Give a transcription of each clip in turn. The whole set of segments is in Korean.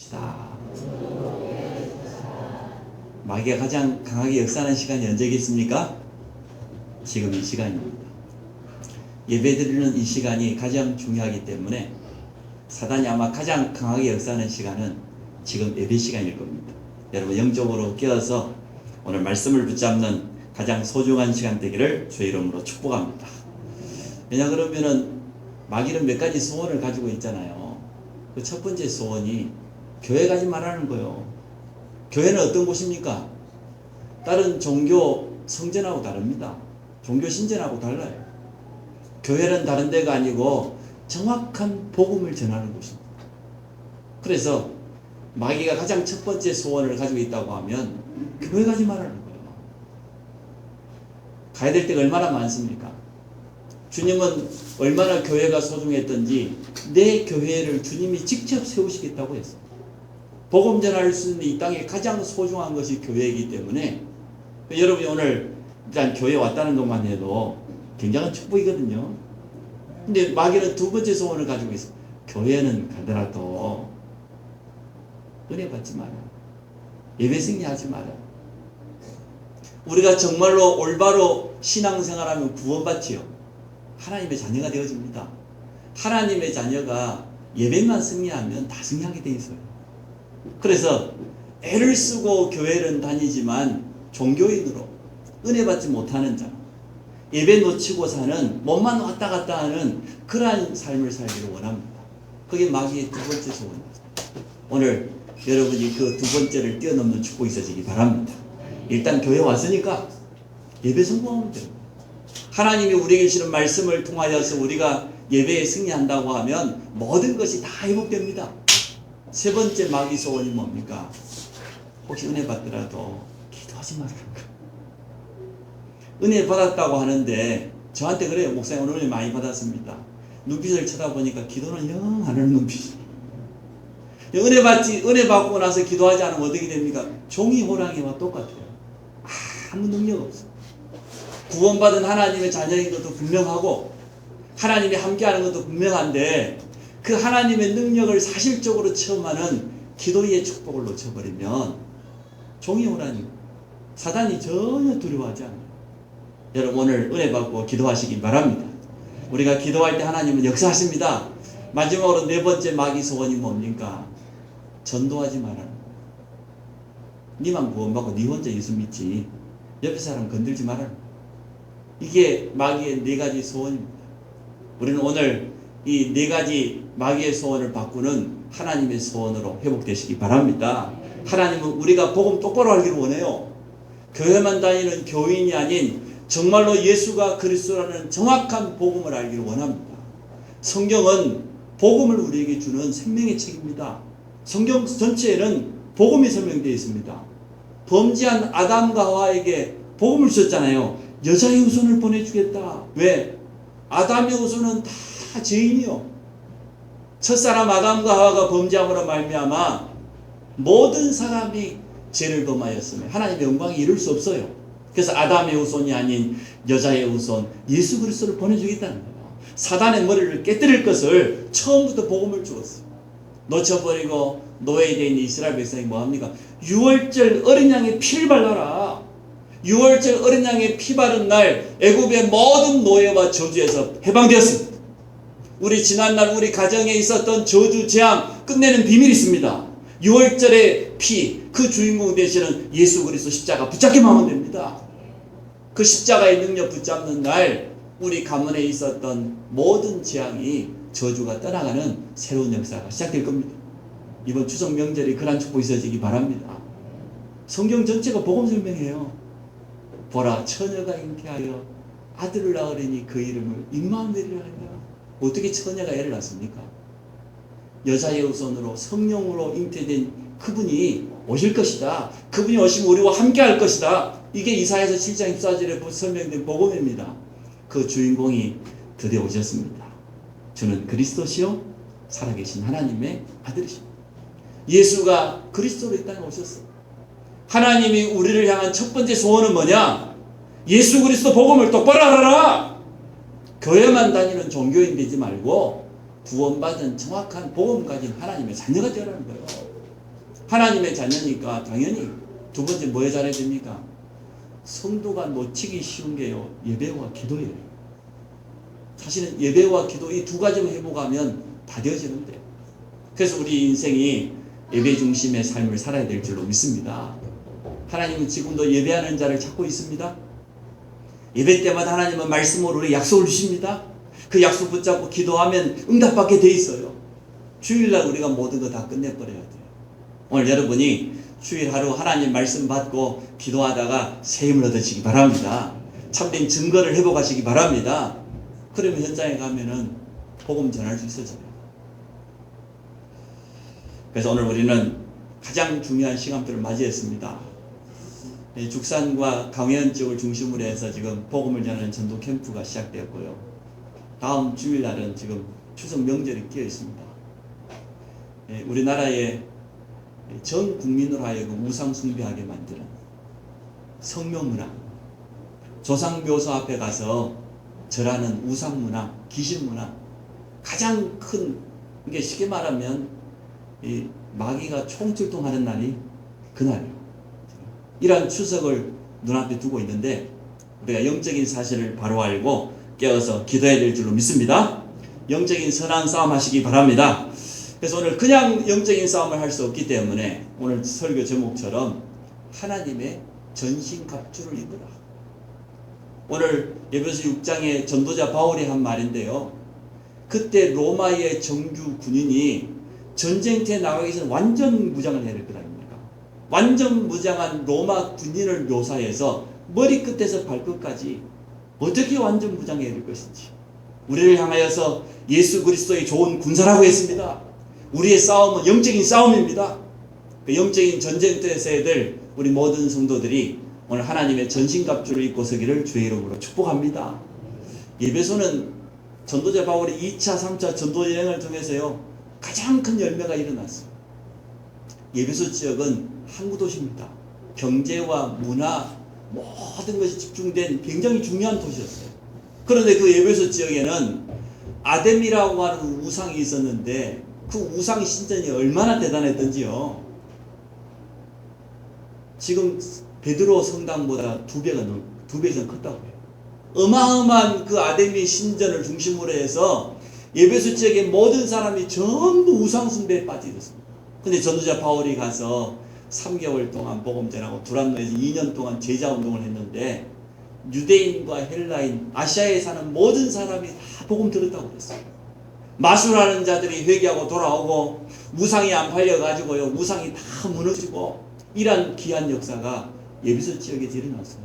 시다. 마귀가 가장 강하게 역사하는 시간이 언제겠습니까? 지금 이 시간입니다. 예배드리는 이 시간이 가장 중요하기 때문에 사단이 아마 가장 강하게 역사하는 시간은 지금 예배 시간일 겁니다. 여러분 영적으로 깨어서 오늘 말씀을 붙잡는 가장 소중한 시간 되기를 주의 이름으로 축복합니다. 왜냐 그러면은 마귀는 몇 가지 소원을 가지고 있잖아요. 그 첫 번째 소원이 교회 가지 말라는 거예요. 교회는 어떤 곳입니까? 다른 종교 성전하고 다릅니다. 종교 신전하고 달라요. 교회는 다른 데가 아니고 정확한 복음을 전하는 곳입니다. 그래서 마귀가 가장 첫 번째 소원을 가지고 있다고 하면 교회 가지 말라는 거예요. 가야 될 데가 얼마나 많습니까? 주님은 얼마나 교회가 소중했던지 내 교회를 주님이 직접 세우시겠다고 했어요. 복음 전할 수 있는 이 땅에 가장 소중한 것이 교회이기 때문에 여러분이 오늘 일단 교회에 왔다는 것만 해도 굉장한 축복이거든요. 근데 마귀는 두 번째 소원을 가지고 있어요. 교회는 가더라도 은혜 받지 마라. 예배 승리하지 마라. 우리가 정말로 올바로 신앙생활하면 구원받지요. 하나님의 자녀가 되어집니다. 하나님의 자녀가 예배만 승리하면 다 승리하게 되어 있어요. 그래서 애를 쓰고 교회를 다니지만 종교인으로 은혜 받지 못하는 자, 예배 놓치고 사는 몸만 왔다 갔다 하는 그러한 삶을 살기를 원합니다. 그게 마귀의 두 번째 소원입니다. 오늘 여러분이 그 두 번째를 뛰어넘는 축복이 있어지기 바랍니다. 일단 교회 왔으니까 예배 성공하면 됩니다. 하나님이 우리에게 주시는 말씀을 통하여서 우리가 예배에 승리한다고 하면 모든 것이 다 회복됩니다. 세 번째 마귀 소원이 뭡니까? 혹시 은혜 받더라도 기도하지 말라는 거. 은혜 받았다고 하는데 저한테 그래요. 목사님 오늘 은혜 많이 받았습니다. 눈빛을 쳐다보니까 기도는 영 안 하는 눈빛이. 은혜 받고 나서 기도하지 않으면 어떻게 됩니까? 종이 호랑이와 똑같아요. 아무 능력 없어요. 구원받은 하나님의 자녀인 것도 분명하고 하나님이 함께하는 것도 분명한데 그 하나님의 능력을 사실적으로 체험하는 기도의 축복을 놓쳐버리면 종이 호랑이, 사단이 전혀 두려워하지 않아요. 여러분 오늘 은혜 받고 기도하시기 바랍니다. 우리가 기도할 때 하나님은 역사하십니다. 마지막으로 네 번째 마귀 소원이 뭡니까? 전도하지 말아라. 니만 구원받고 니 혼자 예수 믿지 옆에 사람 건들지 말아라. 이게 마귀의 네 가지 소원입니다. 우리는 오늘 이 네 가지 마귀의 소원을 바꾸는 하나님의 소원으로 회복되시기 바랍니다. 하나님은 우리가 복음 똑바로 알기를 원해요. 교회만 다니는 교인이 아닌 정말로 예수가 그리스도라는 정확한 복음을 알기를 원합니다. 성경은 복음을 우리에게 주는 생명의 책입니다. 성경 전체에는 복음이 설명되어 있습니다. 범죄한 아담과 하와에게 복음을 주셨잖아요. 여자의 후손을 보내주겠다. 왜? 아담의 후손은 다 죄인이요. 첫사람 아담과 하와가 범죄함으로 말미암아 모든 사람이 죄를 범하였으며 하나님의 영광이 이룰 수 없어요. 그래서 아담의 후손이 아닌 여자의 후손 예수 그리스도를 보내주겠다는 거예요. 사단의 머리를 깨뜨릴 것을 처음부터 복음을 주었어요. 놓쳐버리고 노예되어 있는 이스라엘 백성이 뭐합니까? 유월절 어린 양의 피를 발라라. 유월절 어린 양의 피 바른 날 애굽의 모든 노예와 저주에서 해방되었습니다. 우리 지난날 우리 가정에 있었던 저주 재앙 끝내는 비밀이 있습니다. 유월절의 피, 그 주인공 되시는 예수 그리스도 십자가 붙잡기만 하면 됩니다. 그 십자가의 능력 붙잡는 날 우리 가문에 있었던 모든 재앙이 저주가 떠나가는 새로운 역사가 시작될 겁니다. 이번 추석 명절이 그런 축복이 있어지기 바랍니다. 성경 전체가 복음 설명이에요. 보라 처녀가 잉태하여 아들을 낳으리니 그 이름을 임마누엘이라 하리라. 어떻게 처녀가 애를 낳습니까? 여자의 후손으로 성령으로 잉태된 그분이 오실 것이다. 그분이 오시면 우리와 함께 할 것이다. 이게 이사야서 7장 14절에 설명된 복음입니다. 그 주인공이 드디어 오셨습니다. 저는 그리스도시요 살아계신 하나님의 아들이십니다. 예수가 그리스도로 이 땅에 오셨어요. 하나님이 우리를 향한 첫 번째 소원은 뭐냐? 예수 그리스도 복음을 똑바로 알아라. 교회만 다니는 종교인 되지 말고 구원받은 정확한 복음 가진 하나님의 자녀가 되라는 거예요. 하나님의 자녀니까 당연히 두 번째 뭐 잘해야 됩니까? 성도가 놓치기 쉬운 게요, 예배와 기도예요. 사실은 예배와 기도 이 두 가지만 회복하면 다 되어지는데, 그래서 우리 인생이 예배 중심의 삶을 살아야 될 줄로 믿습니다. 하나님은 지금도 예배하는 자를 찾고 있습니다. 예배 때마다 하나님은 말씀으로 우리 약속을 주십니다. 그 약속 붙잡고 기도하면 응답받게 돼 있어요. 주일날 우리가 모든 거 다 끝내버려야 돼요. 오늘 여러분이 주일 하루 하나님 말씀 받고 기도하다가 세임을 얻으시기 바랍니다. 참된 증거를 회복하시기 바랍니다. 그러면 현장에 가면은 복음 전할 수 있어져요. 그래서 오늘 우리는 가장 중요한 시간표를 맞이했습니다. 죽산과 강원 지역을 중심으로 해서 지금 복음을 전하는 전도 캠프가 시작되었고요. 다음 주일날은 지금 추석 명절이 끼어 있습니다. 우리나라의 전 국민으로 하여금 우상 숭배하게 만드는 성묘문화, 조상묘소 앞에 가서 절하는 우상문화, 귀신문화, 가장 큰, 이게 쉽게 말하면 이 마귀가 총출동하는 날이 그날이에요. 이러한 추석을 눈앞에 두고 있는데 우리가 영적인 사실을 바로 알고 깨어서 기도해야 될 줄로 믿습니다. 영적인 선한 싸움 하시기 바랍니다. 그래서 오늘 그냥 영적인 싸움을 할 수 없기 때문에 오늘 설교 제목처럼 하나님의 전신갑주를 입으라. 오늘 에베소 6장의 전도자 바울이 한 말인데요. 그때 로마의 정규 군인이 전쟁터에 나가기 전에 완전 무장을 해야 될 것 아닙니까? 완전 무장한 로마 군인을 묘사해서 머리끝에서 발끝까지 어떻게 완전 무장해야 될 것인지, 우리를 향하여서 예수 그리스도의 좋은 군사라고 했습니다. 우리의 싸움은 영적인 싸움입니다. 그 영적인 전쟁터에서 해야 될 우리 모든 성도들이 오늘 하나님의 전신갑주를 입고 서기를 주의 이름으로 축복합니다. 예배소는 전도자 바울이 2차, 3차 전도 여행을 통해서요 가장 큰 열매가 일어났어요. 예배소 지역은 항구 도시입니다. 경제와 문화 모든 것이 집중된 굉장히 중요한 도시였어요. 그런데 그 예배소 지역에는 아뎀이라고 하는 우상이 있었는데 그 우상 신전이 얼마나 대단했던지요. 지금 베드로 성당보다 2배 이상 컸다고 해요. 어마어마한 그 아데미 신전을 중심으로 해서 예배소 지역의 모든 사람이 전부 우상 숭배에 빠지셨습니다. 근데 전도자 바울이 가서 3개월 동안 복음 전하고 두란노에서 2년 동안 제자 운동을 했는데 유대인과 헬라인, 아시아에 사는 모든 사람이 다 복음 들었다고 그랬어요. 마술하는 자들이 회개하고 돌아오고 우상이 안 팔려가지고요 우상이 다 무너지고 이런 귀한 역사가 예배소 지역에서 일어났어요.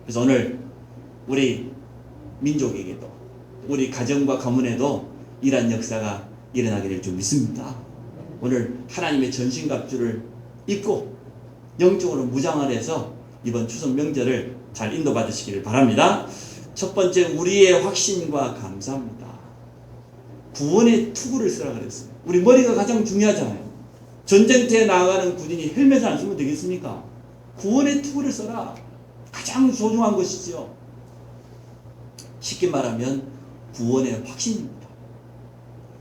그래서 오늘 우리 민족에게도 우리 가정과 가문에도 이러한 역사가 일어나게 될 줄 믿습니다. 오늘 하나님의 전신갑주를 입고 영적으로 무장을 해서 이번 추석 명절을 잘 인도받으시기를 바랍니다. 첫 번째, 우리의 확신과 감사합니다. 구원의 투구를 쓰라 그랬어요. 우리 머리가 가장 중요하잖아요. 전쟁터에 나가는 군인이 헬멧을 안 쓰면 되겠습니까? 구원의 투구를 써라. 가장 소중한 것이죠. 쉽게 말하면 구원의 확신입니다.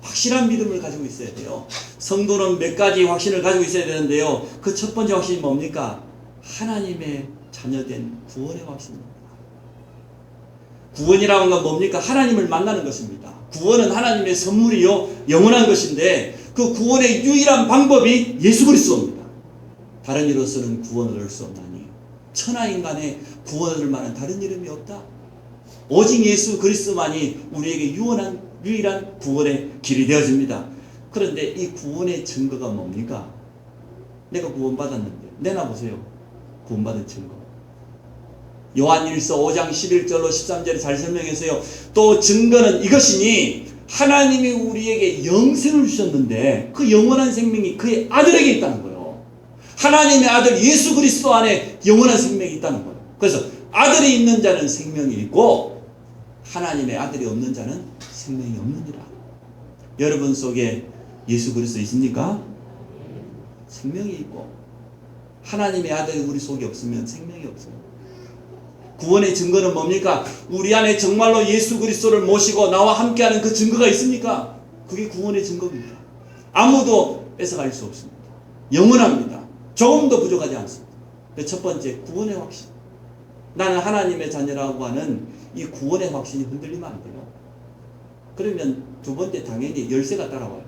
확실한 믿음을 가지고 있어야 돼요. 성도는 몇 가지 확신을 가지고 있어야 되는데요. 그 첫 번째 확신이 뭡니까? 하나님의 자녀된 구원의 확신입니다. 구원이라는 건 뭡니까? 하나님을 만나는 것입니다. 구원은 하나님의 선물이요 영원한 것인데 그 구원의 유일한 방법이 예수 그리스도입니다. 다른 이로서는 구원을 얻을 수 없나니 천하인간의 구원을 얻을 만한 다른 이름이 없다. 오직 예수 그리스도만이 우리에게 유일한 구원의 길이 되어집니다. 그런데 이 구원의 증거가 뭡니까? 내가 구원받았는데 내놔보세요. 구원받은 증거. 요한일서 5장 11절로 13절에 잘 설명했어요. 또 증거는 이것이니 하나님이 우리에게 영생을 주셨는데 그 영원한 생명이 그의 아들에게 있다는 거예요. 하나님의 아들 예수 그리스도 안에 영원한 생명이 있다는 거예요. 그래서 아들이 있는 자는 생명이 있고 하나님의 아들이 없는 자는 생명이 없느니라. 여러분 속에 예수 그리스도 있습니까? 생명이 있고 하나님의 아들이 우리 속에 없으면 생명이 없어요. 구원의 증거는 뭡니까? 우리 안에 정말로 예수 그리스도를 모시고 나와 함께하는 그 증거가 있습니까? 그게 구원의 증거입니다. 아무도 뺏어갈 수 없습니다. 영원합니다. 조금도 부족하지 않습니다. 첫 번째, 구원의 확신. 나는 하나님의 자녀라고 하는 이 구원의 확신이 흔들리면 안 돼요. 그러면 두 번째, 당연히 열쇠가 따라와요.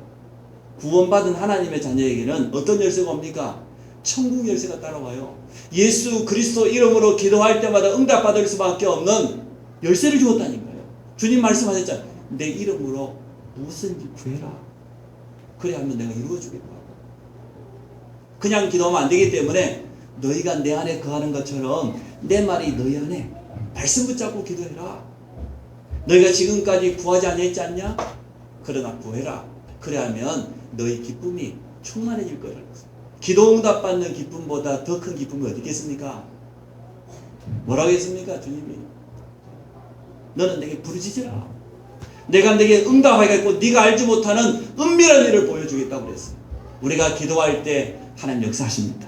구원받은 하나님의 자녀에게는 어떤 열쇠가 옵니까? 천국 열쇠가 따라와요. 예수 그리스도 이름으로 기도할 때마다 응답받을 수밖에 없는 열쇠를 주었다니까요. 주님 말씀하셨잖아요. 내 이름으로 무엇인지 구해라. 그래 하면 내가 이루어주겠다. 그냥 기도하면 안 되기 때문에 너희가 내 안에 거하는 것처럼 내 말이 너희 안에 말씀 붙잡고 기도해라. 너희가 지금까지 구하지 아니했지 않냐? 그러나 구해라. 그래 하면 너희 기쁨이 충만해질 거라는 것입니다. 기도 응답 받는 기쁨보다 더 큰 기쁨이 어디 있겠습니까? 뭐라고 했습니까? 주님이 너는 내게 부르짖으라. 내가 내게 응답하겠고 네가 알지 못하는 은밀한 일을 보여주겠다고 그랬어요. 우리가 기도할 때 하나님 역사하십니다.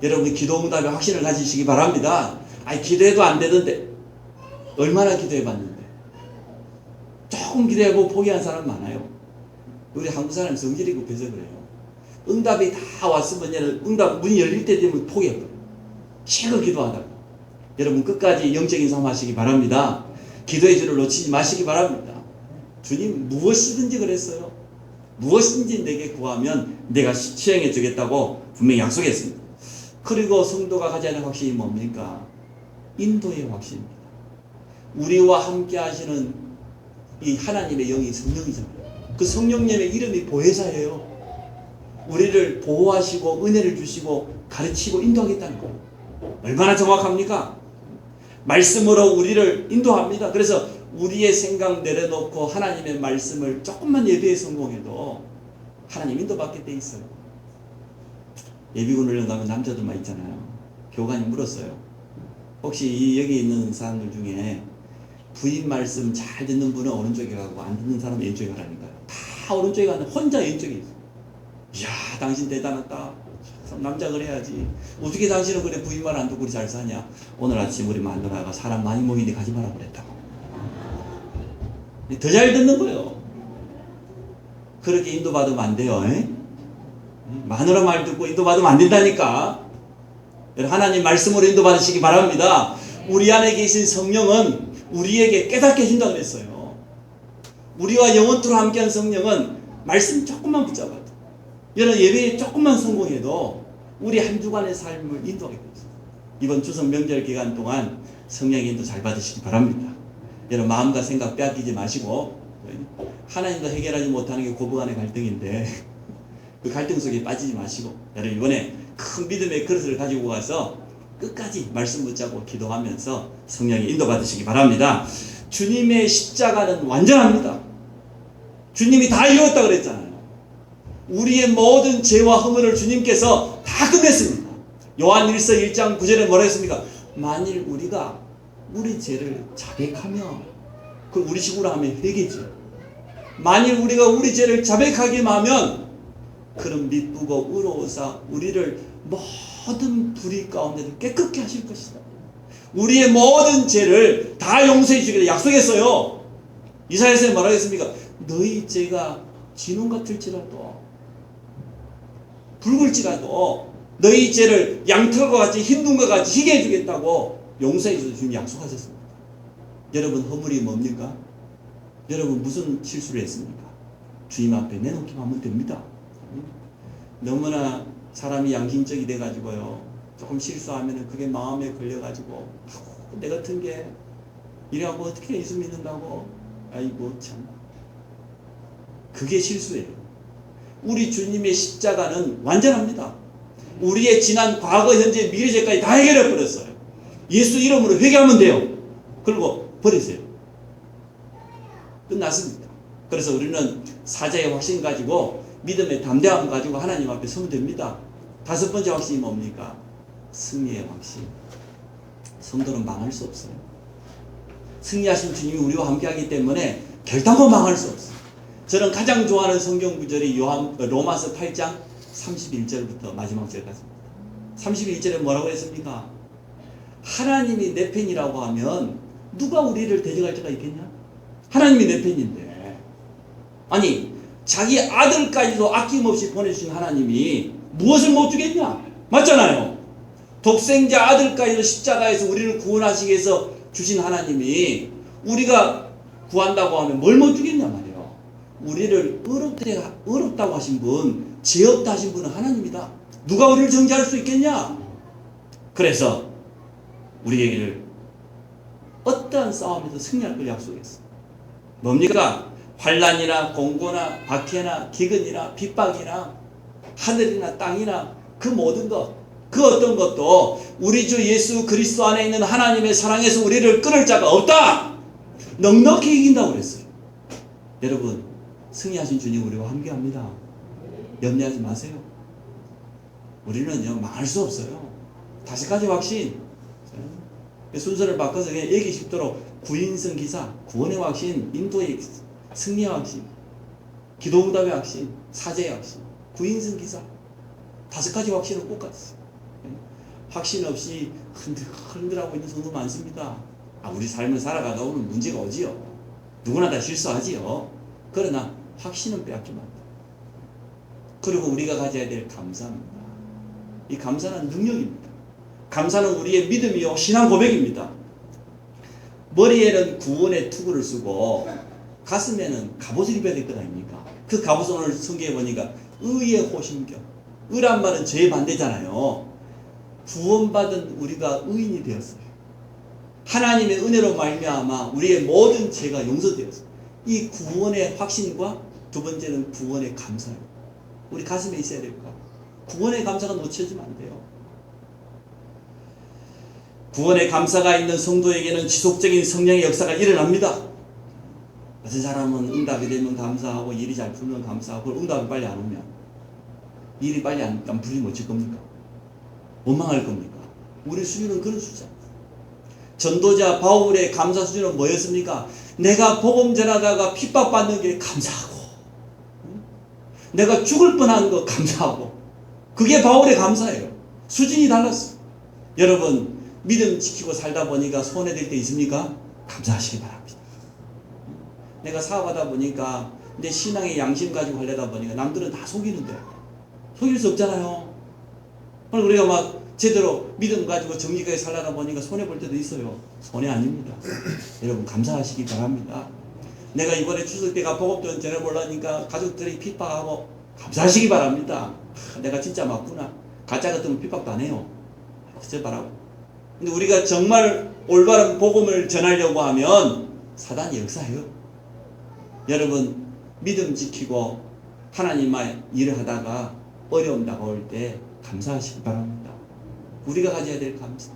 여러분 기도 응답의 확신을 가지시기 바랍니다. 아니 기도해도 안 되던데 얼마나 기도해봤는데 조금 기도해보고 포기한 사람 많아요. 우리 한국 사람 성질이 급해서 그래요. 응답이 다 왔으면 응답 문이 열릴 때 되면 포기해버려요. 실컷 기도하다가. 여러분 끝까지 영적인 삶 하시기 바랍니다. 기도의 줄을 놓치지 마시기 바랍니다. 주님 무엇이든지 그랬어요. 무엇인지 내게 구하면 내가 시행해 주겠다고 분명히 약속했습니다. 그리고 성도가 가져야 하는 확신이 뭡니까? 인도의 확신입니다. 우리와 함께 하시는 이 하나님의 영이 성령이잖아요. 그 성령님의 이름이 보혜사예요. 우리를 보호하시고 은혜를 주시고 가르치고 인도하겠다는 거예요. 얼마나 정확합니까? 말씀으로 우리를 인도합니다. 그래서 우리의 생각 내려놓고 하나님의 말씀을 조금만 예배에 성공해도 하나님 인도받게 돼 있어요. 예비군 훈련 가면 남자들만 있잖아요. 교관이 물었어요. 혹시 여기 있는 사람들 중에 부인 말씀 잘 듣는 분은 오른쪽에 가고 안 듣는 사람은 왼쪽에 가라니까요. 다 오른쪽에 가는 혼자 왼쪽에 있어요. 이야 당신 대단하다. 남자 그래야지. 어떻게 당신은 그래 부인 말 안 듣고 우리 잘 사냐. 오늘 아침 우리 마누라가 사람 많이 모이는데 가지 마라 그랬다고. 더 잘 듣는 거예요. 그렇게 인도받으면 안 돼요. 마누라 말 듣고 인도받으면 안 된다니까. 하나님 말씀으로 인도받으시기 바랍니다. 우리 안에 계신 성령은 우리에게 깨닫게 해준다고 그랬어요. 우리와 영원토록 함께한 성령은 말씀 조금만 붙잡아도 여러분 예배에 조금만 성공해도 우리 한 주간의 삶을 인도하게 됩니다. 이번 추석 명절 기간 동안 성령의 인도 잘 받으시기 바랍니다. 여러분 마음과 생각 빼앗기지 마시고 하나님도 해결하지 못하는 게 고부 간의 갈등인데 그 갈등 속에 빠지지 마시고 여러분 이번에 큰 믿음의 그릇을 가지고 가서 끝까지 말씀 붙잡고 기도하면서 성령의 인도 받으시기 바랍니다. 주님의 십자가는 완전합니다. 주님이 다 이루었다 그랬잖아요. 우리의 모든 죄와 허물을 주님께서 다 끝냈습니다. 요한일서 1장 9절에 뭐라 했습니까? 만일 우리가 우리 죄를 자백하며 그 우리 식으로 하면 회개죠. 만일 우리가 우리 죄를 자백하게 하면 그는 미쁘고 의로우사 우리를 모든 불의 가운데를 깨끗게 하실 것이다. 우리의 모든 죄를 다 용서해 주기로 약속했어요. 이사야서에 뭐라고 했습니까? 너희 죄가 진홍 같을지라도 붉을지라도 너희 죄를 양털과 같이 흰 눈과 같이 희게 해주겠다고 용서해 주셔서 주님이 약속하셨습니다. 여러분 허물이 뭡니까? 여러분 무슨 실수를 했습니까? 주님 앞에 내놓기만 하면 됩니다. 너무나 사람이 양심적이 돼가지고요 조금 실수하면 그게 마음에 걸려가지고 내 같은 게 이래갖고 어떻게 예수 믿는다고 아이고 참 그게 실수예요. 우리 주님의 십자가는 완전합니다. 우리의 지난 과거 현재 미래죄까지 다 해결해 버렸어요. 예수 이름으로 회개하면 돼요. 그리고 버리세요. 끝났습니다. 그래서 우리는 사자의 확신 가지고 믿음의 담대함 가지고 하나님 앞에 서면 됩니다. 다섯 번째 확신이 뭡니까? 승리의 확신. 성도는 망할 수 없어요. 승리하신 주님이 우리와 함께하기 때문에 결단코 망할 수 없어요. 저는 가장 좋아하는 성경 구절이 로마서 8장 31절부터 마지막 절까지입니다. 31절에 뭐라고 했습니까? 하나님이 내 편이라고 하면 누가 우리를 대적할 자가 있겠냐? 하나님이 내 편인데 아니 자기 아들까지도 아낌없이 보내주신 하나님이 무엇을 못 주겠냐? 맞잖아요. 독생자 아들까지도 십자가에서 우리를 구원하시기 위해서 주신 하나님이 우리가 구한다고 하면 뭘 못 주겠냐 말이에요. 우리를 의롭다고 하신 분, 죄 없다 하신 분은 하나님이다. 누가 우리를 정죄할 수 있겠냐? 그래서 우리에게를 어떠한 싸움에도 승리할 걸 약속했어. 뭡니까? 환난이나 공고나 박해나 기근이나 핍박이나 하늘이나 땅이나 그 모든 것, 그 어떤 것도 우리 주 예수 그리스도 안에 있는 하나님의 사랑에서 우리를 끊을 자가 없다. 넉넉히 이긴다고 그랬어요. 여러분, 승리하신 주님 우리와 함께합니다. 염려하지 마세요. 우리는요 망할 수 없어요. 5가지 확신. 순서를 바꿔서 그냥 얘기 쉽도록 구인성 기사, 구원의 확신, 인도의 승리의 확신, 기도응답의 확신, 사제의 확신, 구인성 기사. 5가지 확신은 꼭 같았어요. 확신 없이 흔들하고 있는 성도 많습니다. 우리 삶을 살아가다 보면 문제가 오지요. 누구나 다 실수하지요. 그러나 확신은 빼앗기면 안 돼요. 그리고 우리가 가져야 될 감사입니다. 이 감사는 능력입니다. 감사는 우리의 믿음이요 신앙 고백입니다. 머리에는 구원의 투구를 쓰고 가슴에는 갑옷을 입어야 될 것 아닙니까? 그 갑옷을 오늘 성경에 보니까 의의 호심경. 의란 말은 죄의 반대잖아요. 구원받은 우리가 의인이 되었어요. 하나님의 은혜로 말미암아 우리의 모든 죄가 용서되었어요. 이 구원의 확신과 두 번째는 구원의 감사예요. 우리 가슴에 있어야 될까? 구원의 감사가 놓쳐지면 안 돼요. 구원의 감사가 있는 성도에게는 지속적인 성령의 역사가 일어납니다. 어떤 사람은 응답이 되면 감사하고 일이 잘 풀면 감사하고 응답이 빨리 안 오면 일이 빨리 안 풀리면 어쩔 겁니까? 원망할 겁니까? 우리 수준은 그런 수준입니다. 전도자 바울의 감사 수준은 뭐였습니까? 내가 복음 전하다가 핍박받는 게 감사하고 내가 죽을 뻔한 거 감사하고 그게 바울의 감사예요. 수준이 달랐어요. 여러분 믿음 지키고 살다 보니까 손해될 때 있습니까? 감사하시기 바랍니다. 내가 사업하다 보니까 내 신앙의 양심 가지고 하려다 보니까 남들은 다 속이는데 속일 수 없잖아요. 우리가 막 제대로 믿음 가지고 정직하게 살려다 보니까 손해볼 때도 있어요. 손해 아닙니다. 여러분 감사하시기 바랍니다. 내가 이번에 추석 때가 복음전 전해보려니까 가족들이 핍박하고 감사하시기 바랍니다. 내가 진짜 맞구나. 가짜 같으면 핍박도 안 해요. 그저 바라고. 근데 우리가 정말 올바른 복음을 전하려고 하면 사단이 역사해요. 여러분 믿음 지키고 하나님의 일을 하다가 어려움 다가올 때 감사하시기 바랍니다. 우리가 가져야 될 감사.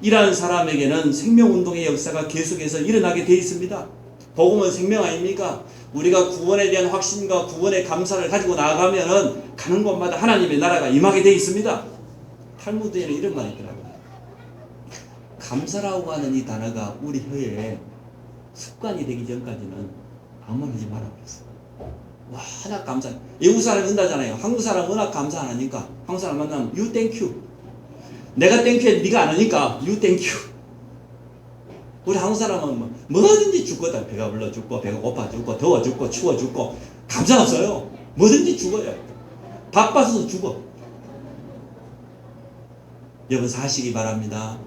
이러한 사람에게는 생명운동의 역사가 계속해서 일어나게 되어 있습니다. 복음은 생명 아닙니까? 우리가 구원에 대한 확신과 구원의 감사를 가지고 나아가면은 가는 곳마다 하나님의 나라가 임하게 되어 있습니다. 탈무드에는 이런 말이 있더라고요. 감사라고 하는 이 단어가 우리 혀에 습관이 되기 전까지는 아무 말 하지 말라 그랬어요. 와, 하나 감사. 외국 사람이 은다잖아요. 한국 사람 워낙 감사 안 하니까 한국 사람 만나면 you thank you. 내가 땡큐해 네가 안 하니까 you thank you. 우리 한국 사람은 뭐든지 죽거든. 배가 불러 죽고 배가 고파 죽고 더워 죽고 추워 죽고 감사 없어요. 뭐든지 죽어요. 바빠서 죽어. 여러분 사시기 바랍니다.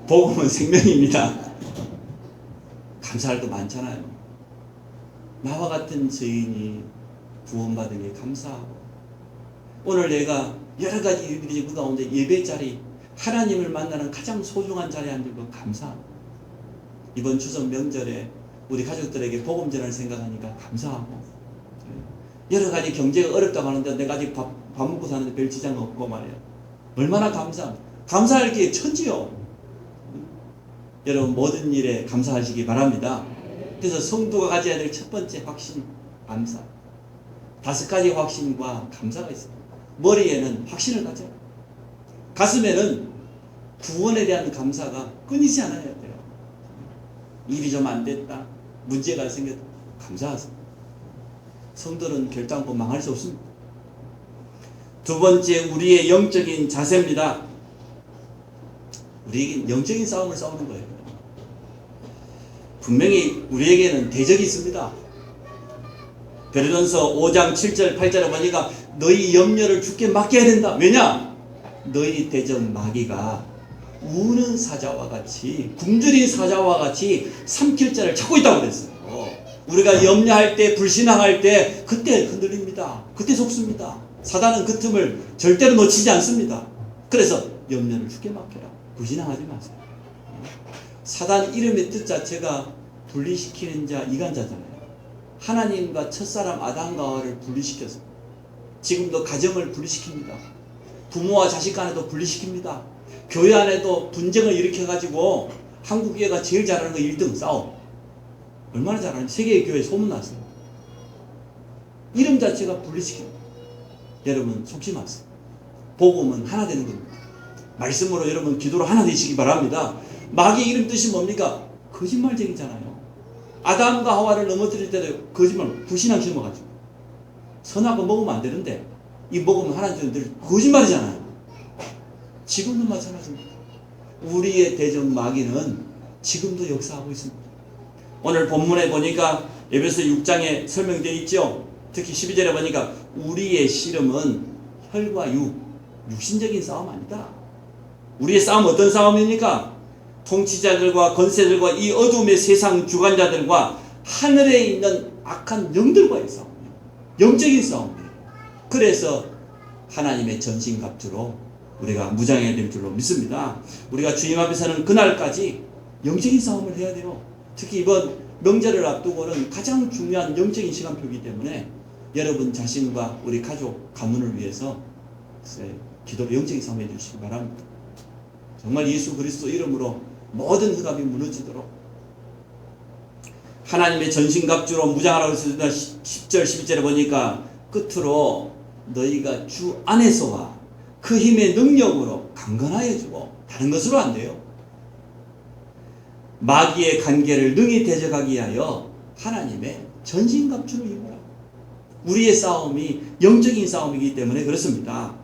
복음은 생명입니다. 감사할 거 많잖아요. 나와 같은 죄인이 구원받은 게 감사하고 오늘 내가 여러 가지 일들이 그 가운데 예배 자리 하나님을 만나는 가장 소중한 자리에 앉은 거 감사하고 이번 추석 명절에 우리 가족들에게 복음 전할 생각하니까 감사하고 여러 가지 경제가 어렵다고 하는데 내가 아직 밥 먹고 사는데 별 지장 없고 말이야. 얼마나 감사할 게 천지요. 여러분 모든 일에 감사하시기 바랍니다. 그래서 성도가 가져야 될 첫 번째 확신, 감사. 5가지 확신과 감사가 있습니다. 머리에는 확신을 가져요. 가슴에는 구원에 대한 감사가 끊이지 않아야 돼요. 일이 좀 안 됐다. 문제가 생겼다. 감사하세요. 성도는 결단코 망할 수 없습니다. 두 번째, 우리의 영적인 자세입니다. 우리에게 영적인 싸움을 싸우는 거예요. 분명히 우리에게는 대적이 있습니다. 베드로전서 5장 7절 8절에 보니까 너희 염려를 주께 맡겨야 된다. 왜냐? 너희 대적 마귀가 우는 사자와 같이, 굶주린 사자와 같이 삼킬 자를 찾고 있다고 그랬어요. 우리가 염려할 때, 불신앙할 때 그때 흔들립니다. 그때 속습니다. 사단은 그 틈을 절대로 놓치지 않습니다. 그래서 염려를 주께 맡겨라. 불신앙하지 마세요. 사단 이름의 뜻 자체가 분리시키는 자, 이간자잖아요. 하나님과 첫사람 아담과 하와를 분리시켜서 지금도 가정을 분리시킵니다. 부모와 자식 간에도 분리시킵니다. 교회 안에도 분쟁을 일으켜가지고 한국 교회가 제일 잘하는 거 1등 싸움. 얼마나 잘하는지 세계의 교회 소문났어요. 이름 자체가 분리시킵니다. 여러분 속지 마세요. 복음은 하나 되는 겁니다. 말씀으로 여러분 기도로 하나 되시기 바랍니다. 마귀의 이름 뜻이 뭡니까? 거짓말쟁이잖아요. 아담과 하와를 넘어뜨릴 때도 거짓말, 불신앙 심어가지고 선악과 먹으면 안 되는데 이 먹으면 하나님 늘 거짓말이잖아요. 지금도 마찬가지입니다. 우리의 대적 마귀는 지금도 역사하고 있습니다. 오늘 본문에 보니까 에베소 6장에 설명되어 있죠. 특히 12절에 보니까 우리의 씨름은 혈과 육신적인 싸움 아니다. 우리의 싸움은 어떤 싸움입니까? 통치자들과 권세들과 이 어둠의 세상 주관자들과 하늘에 있는 악한 영들과의 싸움이에요. 영적인 싸움이에요. 그래서 하나님의 전신갑주로 우리가 무장해야 될 줄로 믿습니다. 우리가 주님 앞에서는 그날까지 영적인 싸움을 해야 돼요. 특히 이번 명절을 앞두고는 가장 중요한 영적인 시간표이기 때문에 여러분 자신과 우리 가족, 가문을 위해서 기도로 영적인 싸움 해주시기 바랍니다. 정말 예수 그리스도 이름으로 모든 흑암이 무너지도록 하나님의 전신갑주로 무장하라고 했습니다. 10절 11절에 보니까 끝으로 너희가 주 안에서와 그 힘의 능력으로 강건하여지고 다른 것으로 안 돼요. 마귀의 관계를 능히 대적하기 위하여 하나님의 전신갑주를 입어라. 우리의 싸움이 영적인 싸움이기 때문에 그렇습니다.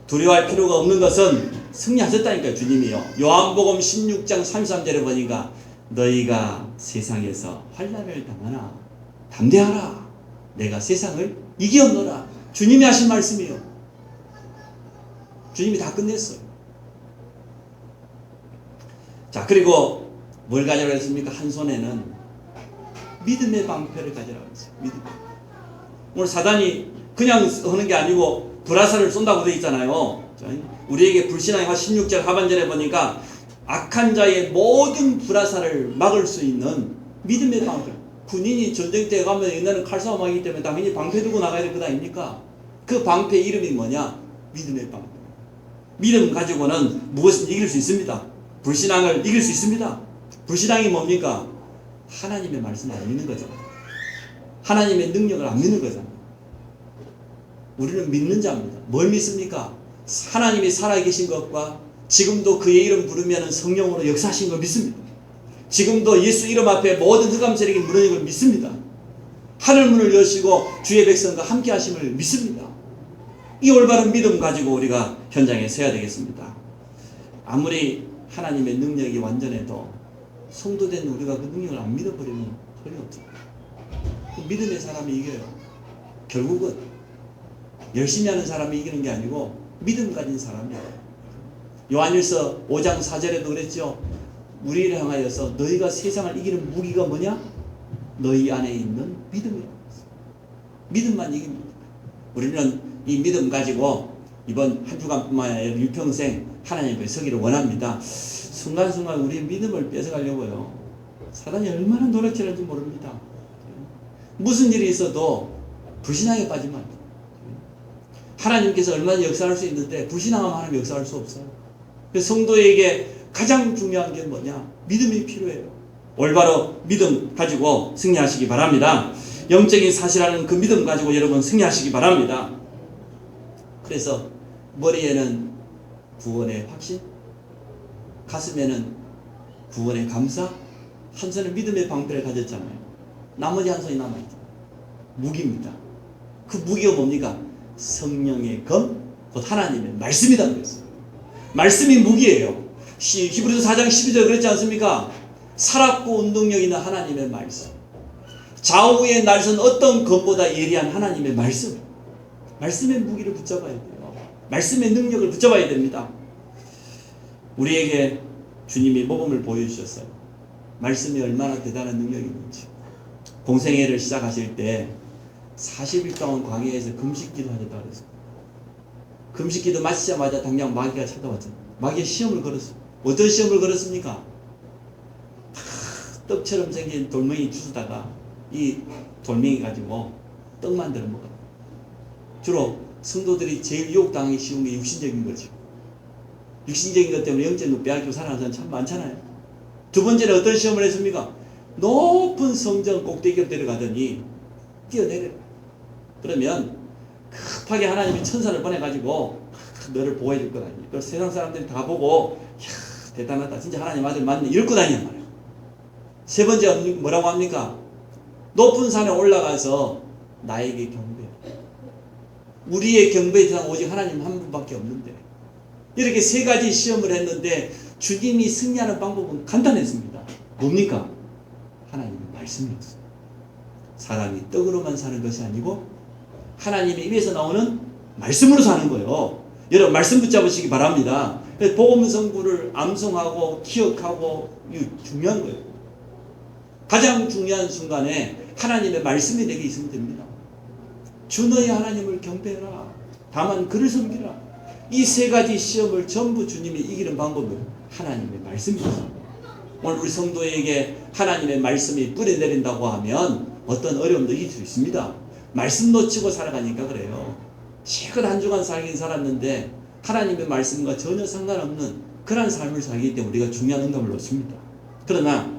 두려워할 필요가 없는 것은 승리하셨다니까요. 주님이요. 요한복음 16장 33절에 보니까 너희가 세상에서 환난을 당하나 담대하라. 내가 세상을 이기었노라. 주님이 하신 말씀이요. 주님이 다 끝냈어요. 자, 그리고 뭘 가져라 했습니까? 한 손에는 믿음의 방패를 가져라고 했어요. 믿음. 오늘 사단이 그냥 하는 게 아니고 불화살을 쏜다고 되어 있잖아요. 우리에게 불신앙의 16절 하반절에 보니까 악한 자의 모든 불화살을 막을 수 있는 믿음의 방패. 군인이 전쟁터에 가면 옛날에는 칼싸움 하기 때문에 당연히 방패 들고 나가야 될 것 아닙니까? 그 방패 이름이 뭐냐? 믿음의 방패. 믿음 가지고는 무엇을 이길 수 있습니다. 불신앙을 이길 수 있습니다. 불신앙이 뭡니까? 하나님의 말씀을 안 믿는 거죠. 하나님의 능력을 안 믿는 거잖아요. 우리는 믿는 자입니다. 뭘 믿습니까? 하나님이 살아계신 것과 지금도 그의 이름 부르면 성령으로 역사하신 걸 믿습니다. 지금도 예수 이름 앞에 모든 흑암 세력이 무너진 걸 믿습니다. 하늘문을 여시고 주의 백성과 함께 하심을 믿습니다. 이 올바른 믿음 가지고 우리가 현장에 서야 되겠습니다. 아무리 하나님의 능력이 완전해도 성도된 우리가 그 능력을 안 믿어버리면 소용없죠. 믿음의 사람이 이겨요. 결국은 열심히 하는 사람이 이기는 게 아니고 믿음 가진 사람이에요. 요한일서 5장 4절에도 그랬죠. 우리를 향하여서 너희가 세상을 이기는 무기가 뭐냐? 너희 안에 있는 믿음이라고 했어요. 믿음만 이깁니다. 우리는 이 믿음 가지고 이번 한 주간뿐만 아니라 일평생 하나님 앞에 서기를 원합니다. 순간순간 우리의 믿음을 뺏어가려고요. 사단이 얼마나 노력질는지 모릅니다. 무슨 일이 있어도 불신앙에 빠지면 안 돼요. 하나님께서 얼마나 역사할 수 있는데 불신앙하면 하나님 역사할 수 없어요. 그래서 성도에게 가장 중요한 게 뭐냐? 믿음이 필요해요. 올바로 믿음 가지고 승리하시기 바랍니다. 영적인 사실하는 그 믿음 가지고 여러분 승리하시기 바랍니다. 그래서 머리에는 구원의 확신, 가슴에는 구원의 감사, 한 손에 믿음의 방패를 가졌잖아요. 나머지 한 손이 남아있죠. 무기입니다. 그 무기가 뭡니까? 성령의 검, 곧 하나님의 말씀이다 그랬어요. 말씀이 무기예요. 히브리서 4장 12절 그랬지 않습니까? 살았고 운동력 있는 하나님의 말씀. 좌우의 날선 어떤 검보다 예리한 하나님의 말씀. 말씀의 무기를 붙잡아야 돼요. 말씀의 능력을 붙잡아야 됩니다. 우리에게 주님이 복음을 보여주셨어요. 말씀이 얼마나 대단한 능력이 있는지. 공생애를 시작하실 때 40일 동안 광야에서 금식기도 하셨다고 그랬어요. 금식기도 마치자마자 당장 마귀가 찾아왔잖아요. 마귀의 시험을 걸었어요. 어떤 시험을 걸었습니까? 떡처럼 생긴 돌멩이 주스다가 이 돌멩이 가지고 떡 만들어 먹어요. 주로 성도들이 제일 유혹당하기 쉬운 게 육신적인 거죠. 육신적인 것 때문에 영적인 것 빼앗기고 살아가는 사람 참 많잖아요. 두 번째는 어떤 시험을 했습니까? 높은 성전 꼭대기로 데려가더니 뛰어내려요. 그러면 급하게 하나님이 천사를 보내가지고 너를 보호해 줄 거다. 그걸 세상 사람들이 다 보고 이야, 대단하다. 진짜 하나님 아들 맞네. 이럴 거 다니란 말이에요. 세 번째 뭐라고 합니까? 높은 산에 올라가서 나에게 경배해. 우리의 경배의 대상 오직 하나님 한 분밖에 없는데 이렇게 세 가지 시험을 했는데 주님이 승리하는 방법은 간단했습니다. 뭡니까? 하나님의 말씀이었어요. 사람이 떡으로만 사는 것이 아니고 하나님의 입에서 나오는 말씀으로 사는 거예요. 여러분 말씀 붙잡으시기 바랍니다. 복음 성구를 암송하고 기억하고 이거 중요한 거예요. 가장 중요한 순간에 하나님의 말씀이 내게 있으면 됩니다. 주 너의 하나님을 경배해라. 다만 그를 섬기라. 이 세 가지 시험을 전부 주님이 이기는 방법은 하나님의 말씀입니다. 오늘 우리 성도에게 하나님의 말씀이 뿌려내린다고 하면 어떤 어려움도 이길 수 있습니다. 말씀 놓치고 살아가니까 그래요. 실컷 한 주간 살긴 살았는데 하나님의 말씀과 전혀 상관없는 그런 삶을 살기 때문에 우리가 중요한 응답을 놓칩니다. 그러나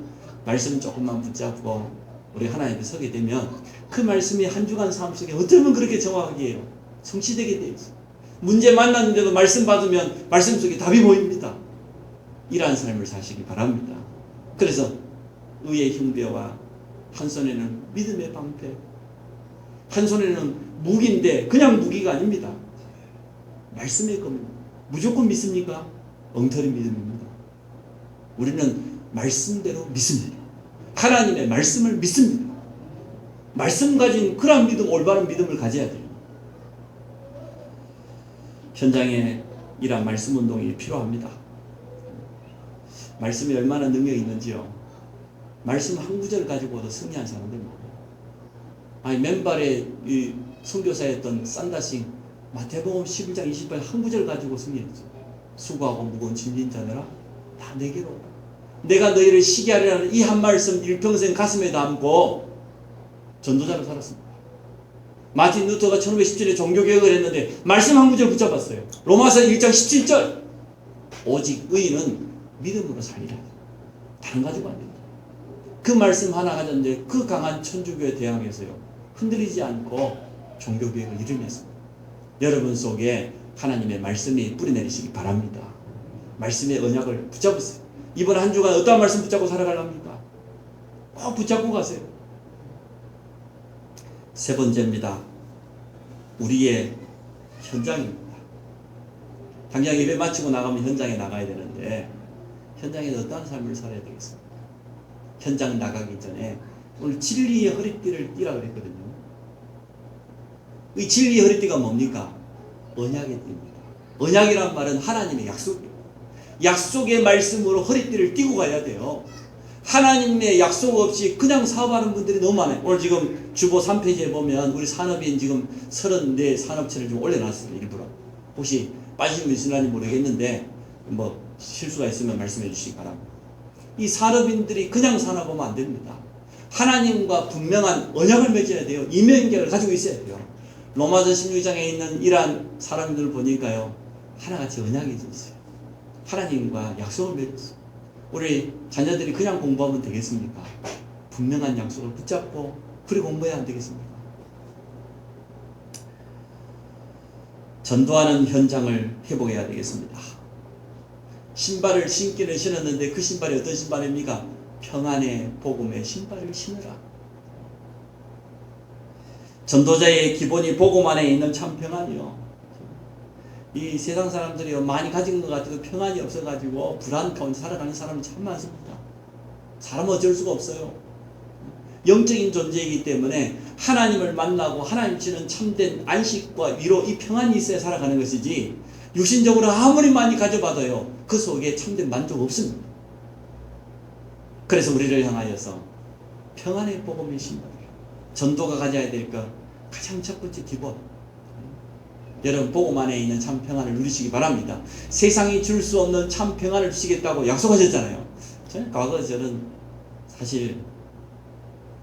말씀 조금만 붙잡고 우리 하나님 앞에 서게 되면 그 말씀이 한 주간 삶 속에 어쩌면 그렇게 정확하게 해요. 성취되게 되어 있어요. 문제 만났는데도 말씀 받으면 말씀 속에 답이 보입니다. 이러한 삶을 사시기 바랍니다. 그래서 의의 흉배와 한 손에는 믿음의 방패, 한 손에는 무기인데 그냥 무기가 아닙니다. 말씀의 겁니다. 무조건 믿습니까? 엉터리 믿음입니다. 우리는 말씀대로 믿습니다. 하나님의 말씀을 믿습니다. 말씀 가진 그런 믿음, 올바른 믿음을 가져야 돼요. 현장에 이러한 말씀 운동이 필요합니다. 말씀이 얼마나 능력이 있는지요. 말씀 한 구절 가지고도 승리한 사람들 많아요. 아니 맨발의 이 선교사였던 산다싱 마태복음 11장 28절 한 구절 가지고 승리했죠. 수고하고 무거운 짐진 자들아 다 내게로 오라. 내가 너희를 쉬게 하리라는 이 한 말씀 일평생 가슴에 담고 전도자로 살았습니다. 마틴 루터가 1517년에 종교개혁을 했는데 말씀 한 구절 붙잡았어요. 로마서 1장 17절 오직 의인은 믿음으로 살리라. 다른 가지고 안 된다. 그 말씀 하나 가졌는데 그 강한 천주교에 대항해서요 흔들리지 않고 종교개혁을 이루냈습니다. 여러분 속에 하나님의 말씀이 뿌리내리시기 바랍니다. 말씀의 언약을 붙잡으세요. 이번 한 주간 어떠한 말씀 붙잡고 살아가랍니까? 꼭 붙잡고 가세요. 세 번째입니다. 우리의 현장입니다. 당장 예배 마치고 나가면 현장에 나가야 되는데 현장에서 어떠한 삶을 살아야 되겠습니까? 현장 나가기 전에 오늘 진리의 허리띠를 띠라 그랬거든요. 이 진리의 허리띠가 뭡니까? 언약의 띠입니다. 언약이란 말은 하나님의 약속이에요. 약속의 말씀으로 허리띠를 띠고 가야 돼요. 하나님의 약속 없이 그냥 사업하는 분들이 너무 많아요. 오늘 지금 주보 3페이지에 보면 우리 산업인 지금 34 산업체를 좀 올려놨습니다. 일부러. 혹시 빠지신 분 있으려니 모르겠는데 뭐 실수가 있으면 말씀해 주시기 바랍니다. 이 산업인들이 그냥 산업하면 안 됩니다. 하나님과 분명한 언약을 맺어야 돼요. 이면계를 가지고 있어야 돼요. 로마서 16장에 있는 이러한 사람들을 보니까요. 하나같이 언약이 있어요. 하나님과 약속을 맺었어요. 우리 자녀들이 그냥 공부하면 되겠습니까? 분명한 약속을 붙잡고 그리 공부해야 안 되겠습니까? 전도하는 현장을 회복해야 되겠습니다. 신발을 신기는 신었는데 그 신발이 어떤 신발입니까? 평안의 복음의 신발을 신으라. 전도자의 기본이 복음 안에 있는 참 평안이요. 이 세상 사람들이 많이 가진 것 같아도 평안이 없어가지고 불안 가운데 살아가는 사람이 참 많습니다. 사람은 어쩔 수가 없어요. 영적인 존재이기 때문에 하나님을 만나고 하나님 주시는 참된 안식과 위로 이 평안이 있어야 살아가는 것이지 육신적으로 아무리 많이 가져봐도요 그 속에 참된 만족 없습니다. 그래서 우리를 향하여서 평안의 복음의 신발, 전도가 가져야 될 것 가장 첫 번째 기본, 여러분 복음 안에 있는 참 평안을 누리시기 바랍니다. 세상이 줄 수 없는 참 평안을 주시겠다고 약속하셨잖아요. 저는 과거 저는 사실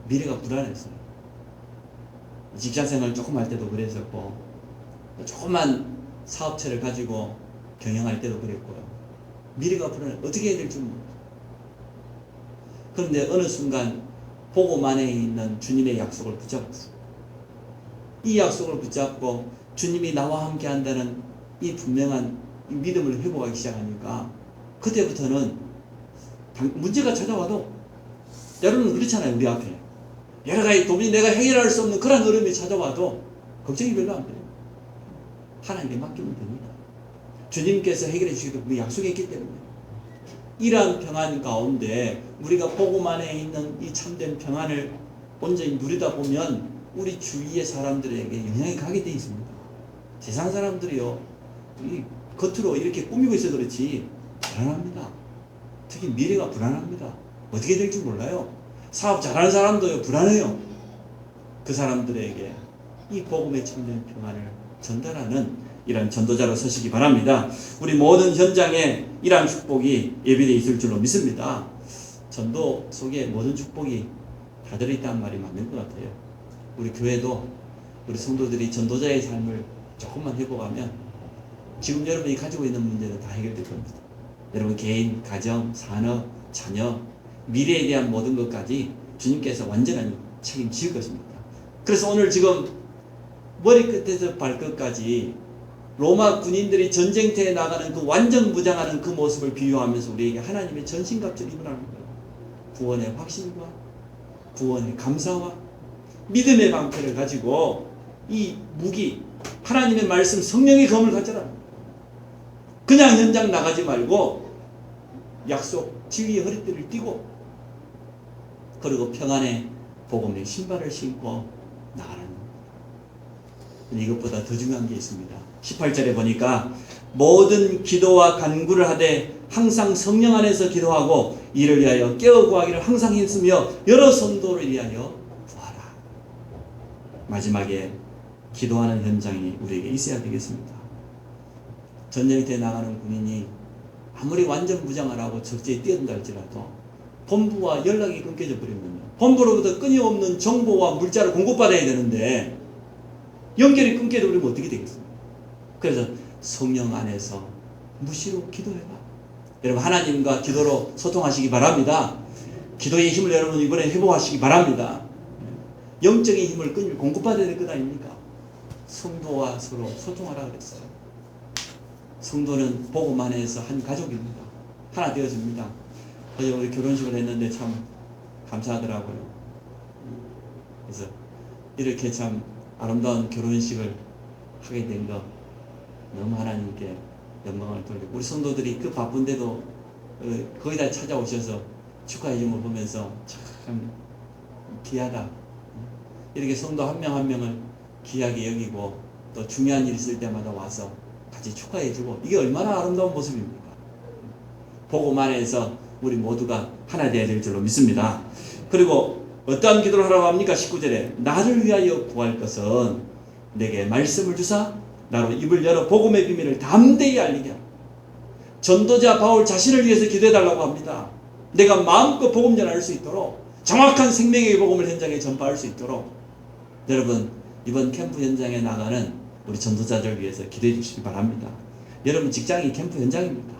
미래가 불안했어요. 직장생활 조금 할 때도 그랬었고 조그만 사업체를 가지고 경영할 때도 그랬고요. 미래가 불안해. 어떻게 해야 될지 모르겠어요. 그런데 어느 순간 복음 안에 있는 주님의 약속을 붙잡았어요. 이 약속을 붙잡고 주님이 나와 함께 한다는 이 분명한 믿음을 회복하기 시작하니까 그때부터는 문제가 찾아와도 여러분 그렇잖아요. 우리 앞에 여러 가지 도무지 내가 해결할 수 없는 그런 어려움이 찾아와도 걱정이 별로 안 돼요. 하나님께 맡기면 됩니다. 주님께서 해결해 주시기도 그 약속했기 때문에 이러한 평안 가운데 우리가 복음 안에 있는 이 참된 평안을 온전히 누리다 보면 우리 주위의 사람들에게 영향이 가게 되어 있습니다. 세상 사람들이요 이 겉으로 이렇게 꾸미고 있어도 그렇지 불안합니다. 특히 미래가 불안합니다. 어떻게 될지 몰라요. 사업 잘하는 사람도요 불안해요. 그 사람들에게 이 복음의 참된 평안을 전달하는 이런 전도자로 서시기 바랍니다. 우리 모든 현장에 이러한 축복이 예비되어 있을 줄로 믿습니다. 전도 속에 모든 축복이 다 들어있다는 말이 맞는 것 같아요. 우리 교회도 우리 성도들이 전도자의 삶을 조금만 회복하면 지금 여러분이 가지고 있는 문제는 다 해결될 겁니다. 여러분 개인, 가정, 산업, 자녀, 미래에 대한 모든 것까지 주님께서 완전한 책임질 것입니다. 그래서 오늘 지금 머리끝에서 발끝까지 로마 군인들이 전쟁터에 나가는 그 완전 무장하는 그 모습을 비유하면서 우리에게 하나님의 전신갑주를 입으라는 거예요. 구원의 확신과 구원의 감사와 믿음의 방패를 가지고 이 무기 하나님의 말씀 성령의 검을 가져라. 그냥 현장 나가지 말고 약속 진리의 허리띠를 띠고 그리고 평안의 복음의 신발을 신고 나가라는 겁니다. 이것보다 더 중요한 게 있습니다. 18절에 보니까 모든 기도와 간구를 하되 항상 성령 안에서 기도하고 이를 위하여 깨어 구하기를 항상 힘쓰며 여러 성도를 위하여 구하라. 마지막에 기도하는 현장이 우리에게 있어야 되겠습니다. 전쟁터에 나가는 군인이 아무리 완전 무장을 하고 적지에 뛰어든다 할지라도 본부와 연락이 끊겨져 버리면요 본부로부터 끊임없는 정보와 물자를 공급받아야 되는데 연결이 끊겨져 버리면 어떻게 되겠습니까? 그래서 성령 안에서 무시로 기도해라. 여러분 하나님과 기도로 소통하시기 바랍니다. 기도의 힘을 여러분 이번에 회복하시기 바랍니다. 영적인 힘을 끊임 공급받아야 될 것 아닙니까? 성도와 서로 소통하라 그랬어요. 성도는 복음 안에서 한 가족입니다. 하나 되어집니다. 어제 우리 결혼식을 했는데 참 감사하더라고요. 그래서 이렇게 참 아름다운 결혼식을 하게 된 거 너무 하나님께 영광을 돌리고 우리 성도들이 그 바쁜데도 거의 다 찾아오셔서 축하해 준 걸 보면서 참 귀하다. 이렇게 성도 한 명 한 명을 귀하게 여기고 또 중요한 일 있을 때마다 와서 같이 축하해 주고 이게 얼마나 아름다운 모습입니까? 복음 안에서 우리 모두가 하나 되어야 될 줄로 믿습니다. 그리고 어떠한 기도를 하라고 합니까? 19절에 나를 위하여 구할 것은 내게 말씀을 주사 나로 입을 열어 복음의 비밀을 담대히 알리게 하라. 전도자 바울 자신을 위해서 기도해달라고 합니다. 내가 마음껏 복음 전할 수 있도록 정확한 생명의 복음을 현장에 전파할 수 있도록 여러분 이번 캠프 현장에 나가는 우리 전도자들 위해서 기도해 주시기 바랍니다. 여러분 직장이 캠프 현장입니다.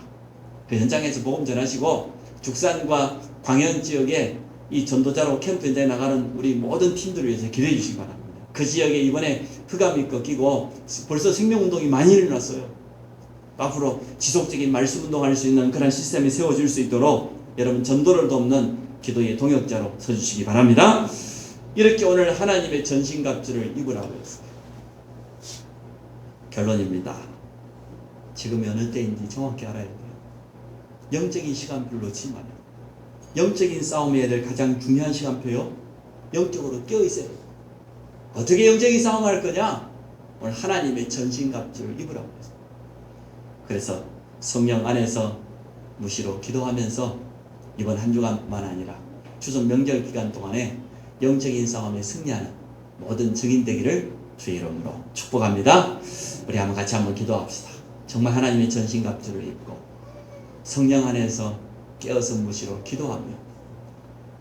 그 현장에서 복음 전하시고 죽산과 광현 지역에 이 전도자로 캠프 현장에 나가는 우리 모든 팀들을 위해서 기도해 주시기 바랍니다. 그 지역에 이번에 흑암이 꺾이고 벌써 생명운동이 많이 일어났어요. 앞으로 지속적인 말씀운동할 수 있는 그런 시스템이 세워질 수 있도록 여러분 전도를 돕는 기도의 동역자로 서주시기 바랍니다. 이렇게 오늘 하나님의 전신갑주를 입으라고 했어요. 결론입니다. 지금이 어느 때인지 정확히 알아야 돼요. 영적인 시간표를 놓치지 말아요. 영적인 싸움에 해야 될 가장 중요한 시간표요. 영적으로 깨어 있어야 돼. 어떻게 영적인 싸움을 할 거냐? 오늘 하나님의 전신갑주를 입으라고 했어요. 그래서 성령 안에서 무시로 기도하면서 이번 한 주간만 아니라 추석 명절 기간 동안에 영적인 싸움에 승리하는 모든 증인 되기를 주의 이름으로 축복합니다. 우리 같이 한번 기도합시다. 정말 하나님의 전신갑주를 입고 성령 안에서 깨어서 무시로 기도하며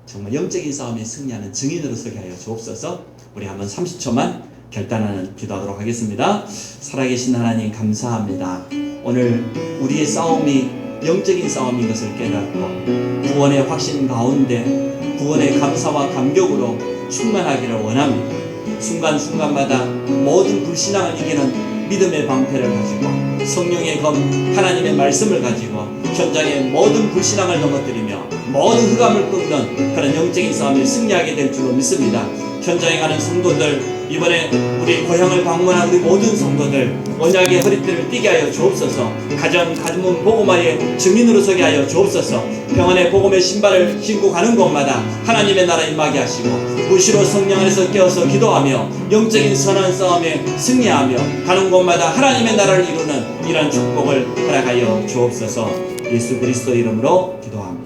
정말 영적인 싸움에 승리하는 증인으로 서게 하여 주옵소서. 우리 한번 30초만 결단하는 기도하도록 하겠습니다. 살아계신 하나님 감사합니다. 오늘 우리의 싸움이 영적인 싸움인 것을 깨닫고 구원의 확신 가운데 구원의 감사와 감격으로 충만하기를 원합니다. 순간순간마다 모든 불신앙을 이기는 믿음의 방패를 가지고 성령의 검 하나님의 말씀을 가지고 현장의 모든 불신앙을 넘어뜨리며 모든 흑암을 끊는 그런 영적인 싸움에 승리하게 될 줄로 믿습니다. 현장에 가는 성도들, 이번에 우리 고향을 방문한 우리 모든 성도들 언약의 허리띠를 띠게 하여 주옵소서. 가문 복음화의 증인으로 서게 하여 주옵소서. 평안의 복음의 신발을 신고 가는 곳마다 하나님의 나라 임하게 하시고 무시로 성령 안에서 깨어서 기도하며 영적인 선한 싸움에 승리하며 가는 곳마다 하나님의 나라를 이루는 이런 축복을 허락하여 주옵소서. 예수 그리스도 이름으로 기도합니다.